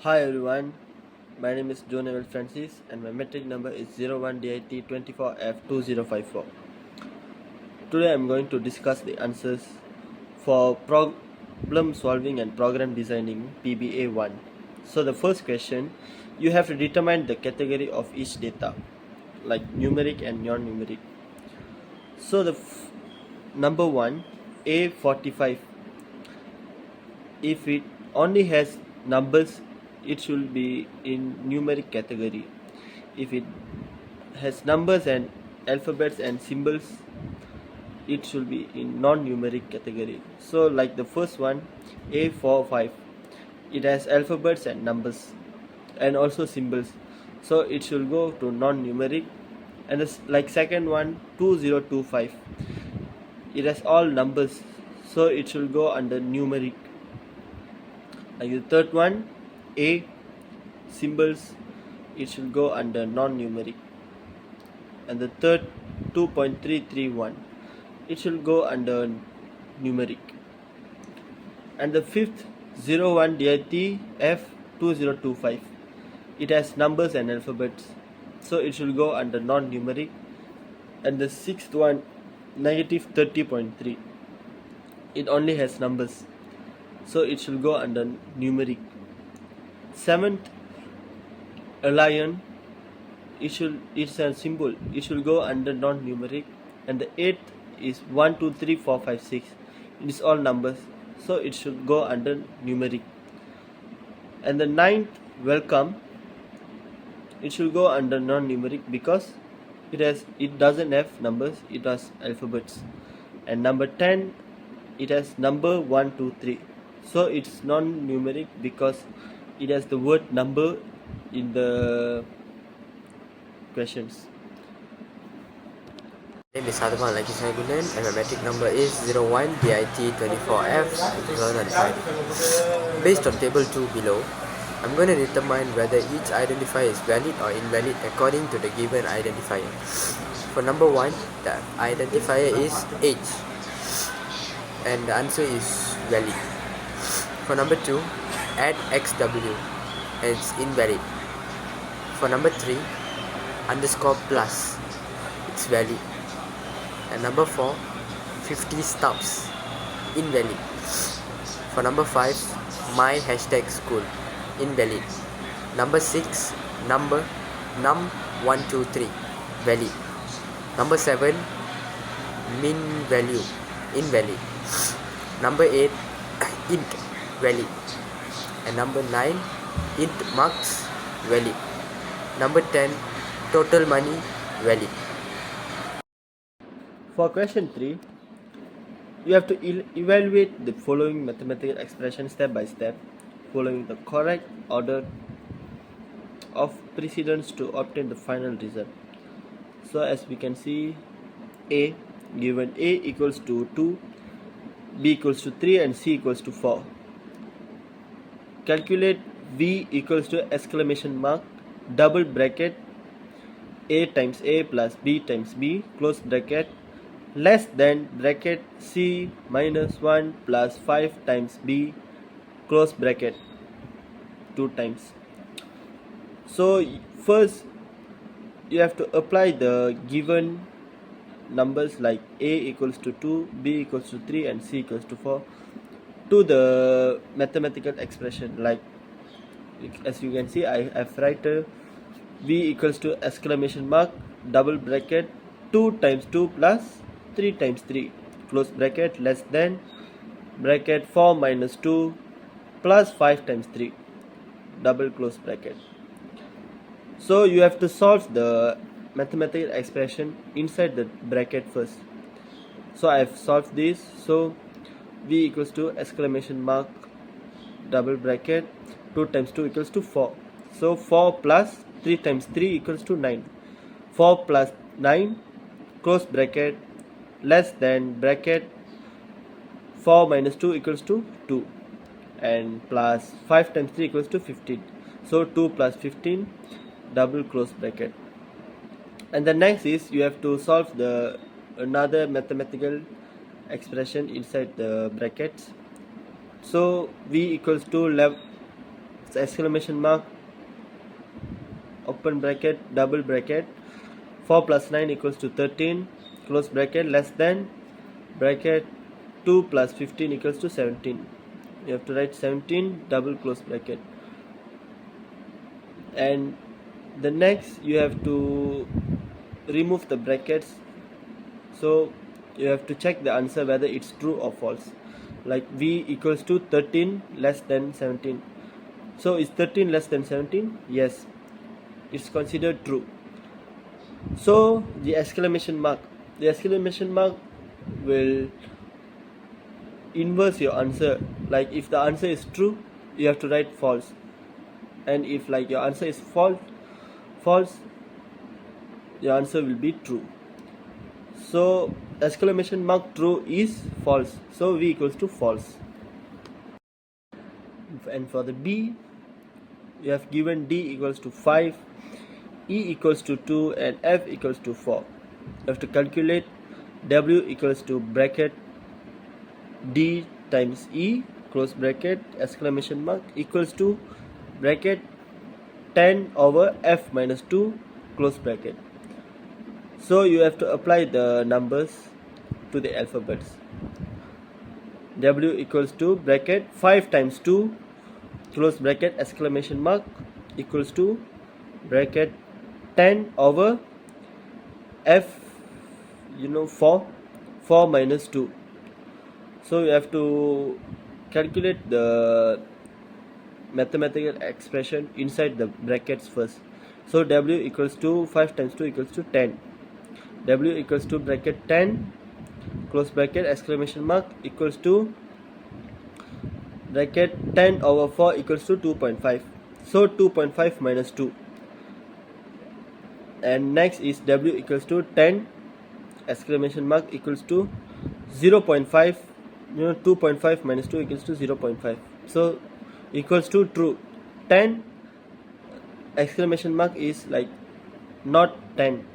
Hi everyone, my name is John Emil Francis and my metric number is 01DIT24F2054. Today I am going to discuss the answers for problem solving and program designing PBA1. So the first question, you have to determine the category of each data like numeric and non-numeric. So the number 1, A45, if it only has numbers it should be in numeric category. If it has numbers and alphabets and symbols it should be in non-numeric category. So like the first one, A45, it has alphabets and numbers and also symbols, so it should go to non-numeric. And like second one, 2025, it has all numbers, so it should go under numeric. Like the third one, A, symbols, it should go under non-numeric. And the third, 2.331, it should go under numeric. And the fifth, 01 DIT F2025, it has numbers and alphabets, so it should go under non-numeric. And the sixth one, negative 30.3, it only has numbers, so it should go under numeric. Seventh, a lion, it's a symbol, it should go under non-numeric. And the eighth is 1 2 3 4 5 6, it is all numbers, so it should go under numeric. And the ninth, welcome, it should go under non-numeric because it doesn't have numbers, it has alphabets. And number 10, it has number 1 2 3, so it's non-numeric because it has the word number in the questions. My name is Saduman Laki Saigulen and my metric number is 01DIT24F2005. Based on table 2 below, I'm going to determine whether each identifier is valid or invalid according to the given identifier. For number 1, the identifier is age and the answer is valid. For number 2, add XW and it's invalid. For number 3, underscore plus, it's valid. And number 4, 50 stubs, invalid. For number 5, my hashtag school, invalid. Number 6, number num123, valid. Number 7, min value, invalid. Number 8, int, valid. And number 9, int marks, valid. Number 10, total money, valid. For question 3, you have to evaluate the following mathematical expression step by step, following the correct order of precedence to obtain the final result. So as we can see, A, given A equals to 2, B equals to 3 and C equals to 4. Calculate V equals to exclamation mark, double bracket, A times A plus B times B, close bracket, less than bracket C minus 1 plus 5 times B, close bracket, 2 times. So first you have to apply the given numbers like A equals to 2, B equals to 3 and C equals to 4 to the mathematical expression. Like as you can see, I have written V equals to exclamation mark, double bracket, 2 times 2 plus 3 times 3, close bracket, less than bracket 4 minus 2 plus 5 times 3, double close bracket. So you have to solve the mathematical expression inside the bracket first. So I have solved this. So V equals to exclamation mark, double bracket, 2 times 2 equals to 4. So 4 plus 3 times 3 equals to 9. 4 plus 9, close bracket, less than bracket 4 minus 2 equals to 2, and plus 5 times 3 equals to 15. So 2 plus 15, double close bracket. And the next is you have to solve the another mathematical expression inside the brackets. So V equals to So exclamation mark, open bracket, double bracket, 4 plus 9 equals to 13, close bracket, less than bracket, 2 plus 15 equals to 17. You have to write 17, double close bracket. And the next you have to remove the brackets, so you have to check the answer whether it's true or false. Like v equals to 13 less than 17. So is 13 less than 17? Yes, it's considered true. So the exclamation mark will inverse your answer. Like if the answer is true, you have to write false, and if like your answer is false, your answer will be true. So exclamation mark true is false, so v equals to false. And for the b, you have given d equals to 5, e equals to 2, and f equals to 4. You have to calculate w equals to bracket d times e, close bracket, exclamation mark, equals to bracket 10 over f minus 2, close bracket. So you have to apply the numbers to the alphabets. W equals to bracket 5 times 2, close bracket, exclamation mark, equals to bracket 10 over f, 4 minus 2. So you have to calculate the mathematical expression inside the brackets first. So w equals to 5 times 2 equals to 10. W equals to bracket 10, close bracket, exclamation mark, equals to bracket 10 over 4 equals to 2.5. So 2.5 minus 2. And next is w equals to 10, exclamation mark, equals to 0.5. 2.5 minus 2 equals to 0.5. So equals to true. 10, exclamation mark, is like not 10,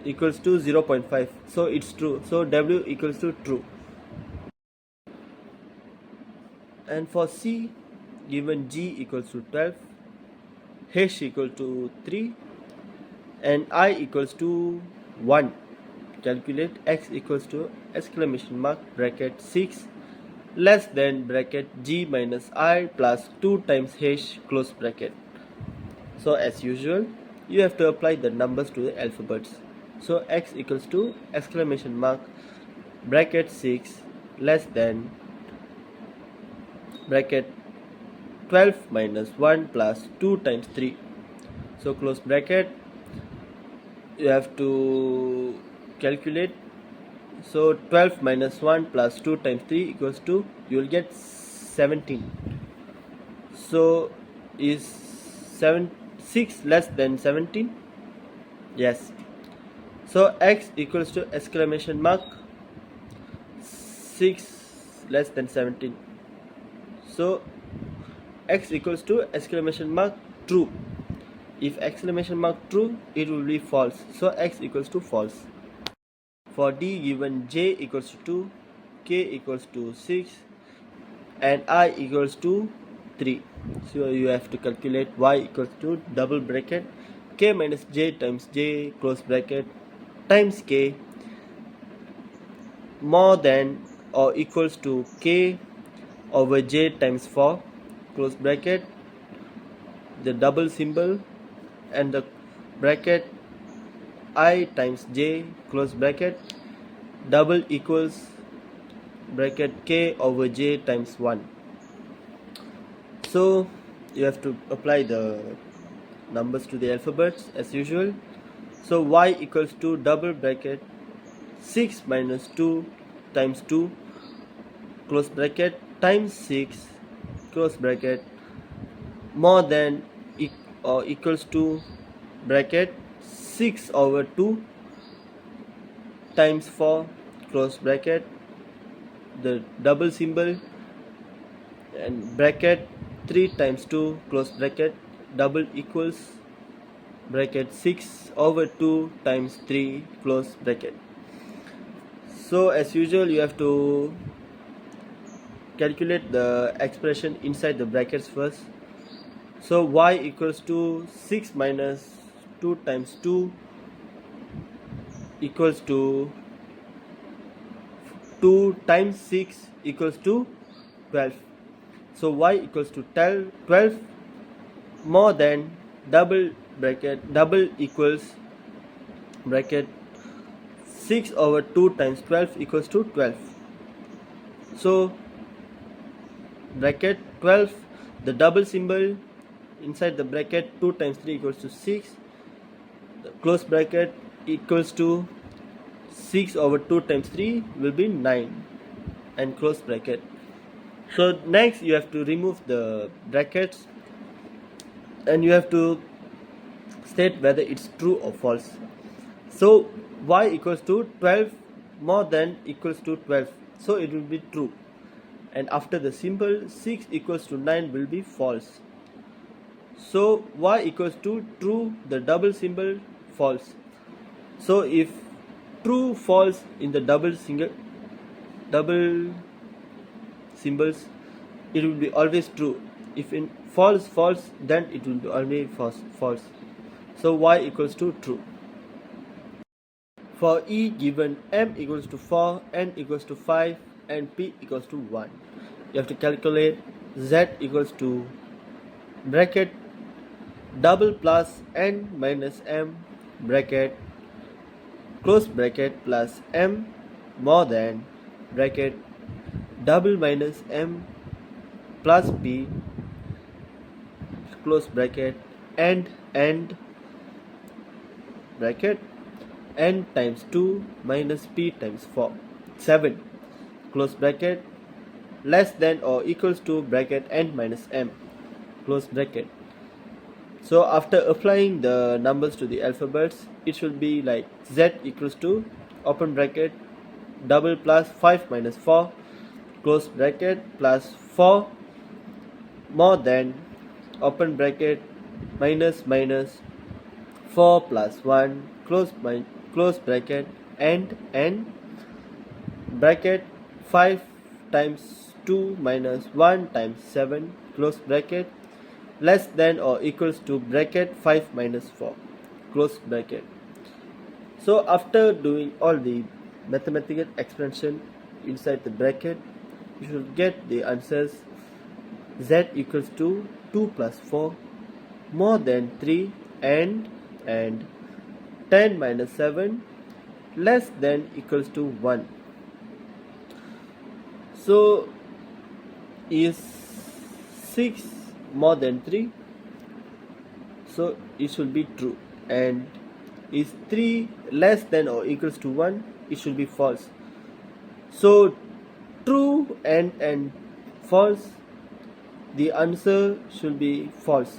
equals to 0.5. So it's true. So w equals to true. And for c, given g equals to 12, h equal to 3, and I equals to 1. Calculate x equals to exclamation mark bracket 6 less than bracket g minus I plus 2 times h, close bracket. So as usual, you have to apply the numbers to the alphabets. So x equals to exclamation mark bracket 6 less than bracket 12 minus 1 plus 2 times 3. So close bracket, you have to calculate. So 12 minus 1 plus 2 times 3 equals to, you will get 17. So is 6 less than 17? Yes. So x equals to exclamation mark 6 less than 17. So x equals to exclamation mark true. If exclamation mark true, it will be false. So x equals to false. For d, given j equals to 2, k equals to 6, and I equals to 3. So you have to calculate y equals to double bracket k minus j times j, close bracket, times k more than or equals to k over j times 4, close bracket, the double symbol, and the bracket I times j, close bracket, double equals bracket k over j times 1. So you have to apply the numbers to the alphabets as usual. So y equals to double bracket 6 minus 2 times 2, close bracket, times 6, close bracket, more than or equals to bracket 6 over 2 times 4, close bracket, the double symbol, and bracket 3 times 2, close bracket, double equals bracket 6 over 2 times 3, close bracket. So as usual, you have to calculate the expression inside the brackets first. So y equals to 6 minus 2 times 2 equals to 2 times 6 equals to 12. So y equals to 12 more than double equals bracket 6 over 2 times 12 equals to 12. So bracket 12, the double symbol inside the bracket 2 times 3 equals to 6, the close bracket equals to 6 over 2 times 3 will be 9 and close bracket. So next you have to remove the brackets and you have to state whether it's true or false. So y equals to 12 more than equals to 12, so it will be true, and after the symbol 6 equals to 9 will be false. So y equals to true, the double symbol false. So if true false in the double symbols, it will be always true. If in false, then it will be always false. So y equals to true. For E given m equals to 4, n equals to 5 and p equals to 1, you have to calculate z equals to bracket double plus n minus m bracket close bracket plus m more than bracket double minus m plus p close bracket and bracket n times 2 minus p times 7 close bracket less than or equals to bracket n minus m close bracket. So after applying the numbers to the alphabets, it should be like z equals to open bracket double plus 5 minus 4 close bracket plus 4 more than open bracket minus 4 plus 1 close bracket and bracket 5 times 2 minus 1 times 7 close bracket less than or equals to bracket 5 minus 4 close bracket. So after doing all the mathematical expansion inside the bracket, you should get the answers z equals to 2 plus 4 more than 3 and 10 minus 7 less than equals to 1. So is 6 more than 3? So it should be true. And is 3 less than or equals to 1? It should be false. So true and false, the answer should be false,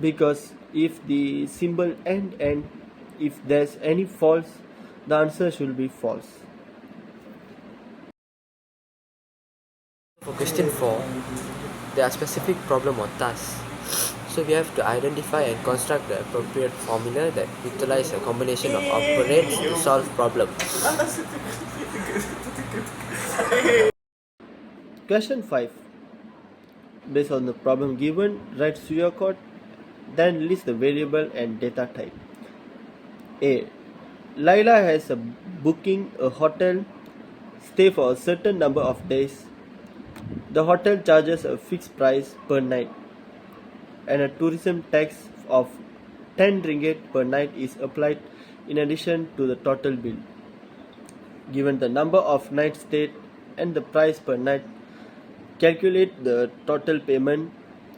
because if the symbol and if there's any false, the answer should be false. For question 4, there are specific problem or tasks. So we have to identify and construct the appropriate formula that utilize a combination of operands to solve problem. Question 5. Based on the problem given, write pseudocode, then list the variable and data type. A. Laila has a booking a hotel stay for a certain number of days. The hotel charges a fixed price per night, and a tourism tax of 10 ringgit per night is applied in addition to the total bill. Given the number of nights stayed and the price per night, calculate the total payment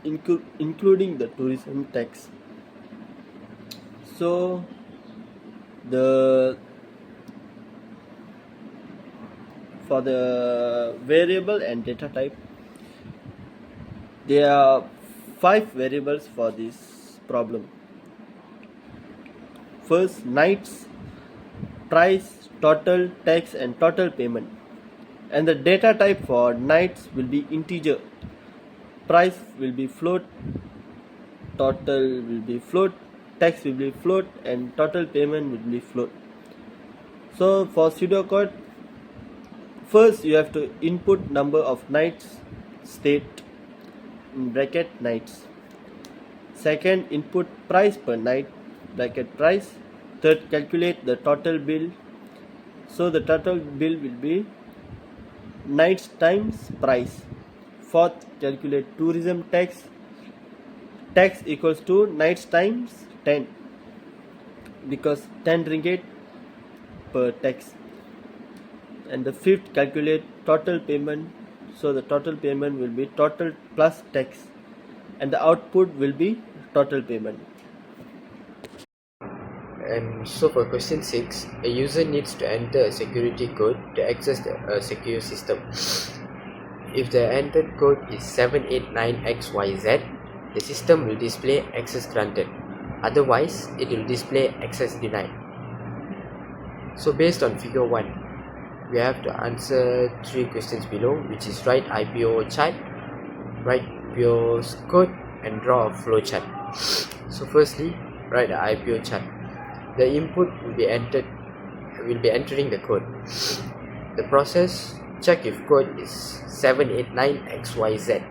including the tourism tax. So for the variable and data type, there are 5 variables for this problem. First, nights, price, total, tax and total payment. And the data type for nights will be integer, price will be float, total will be float, tax will be float and total payment will be float. So for pseudocode, first you have to input number of nights stayed in bracket nights. Second, input price per night, bracket price. Third, calculate the total bill. So the total bill will be nights times price. Fourth, calculate tourism tax. Tax equals to nights times 10 because 10 ringgit per tax. And the fifth, calculate total payment. So the total payment will be total plus tax, and the output will be total payment. And so for question 6, a user needs to enter a security code to access a secure system. If the entered code is 789XYZ, the system will display access granted. Otherwise, it will display access denied. So based on figure 1, we have to answer 3 questions below, which is write IPO chart, write IPO's code, and draw a flow chart. So firstly, write the IPO chart. The input will be entering the code. The process, check if code is 789XYZ.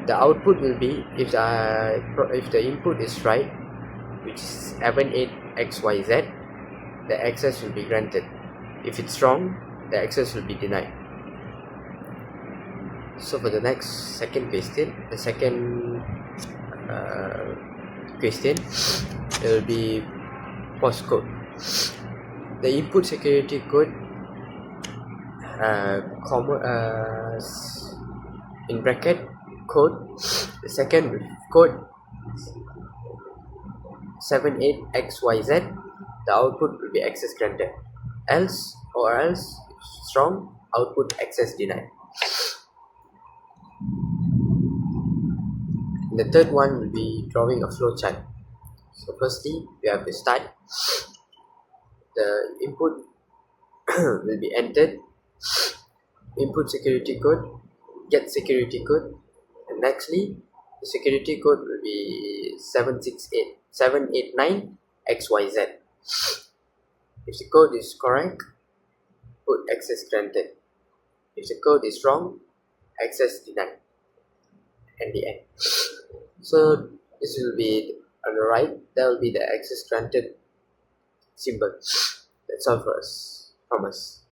The output will be if the input is right, which is 78XYZ, the access will be granted. If it's wrong, the access will be denied. So for the second question, it will be postcode. The input security code, in bracket code, the second code 78XYZ, the output will be access granted. Else, if it's wrong, output access denied. And the third one will be drawing a flow chart. So firstly, we have to start. The input will be entered, input security code, get security code, and nextly the security code will be 789XYZ. If the code is correct, put access granted. If the code is wrong, access denied. And the end. So this will be on the right, that will be the access granted symbol. That's all from us.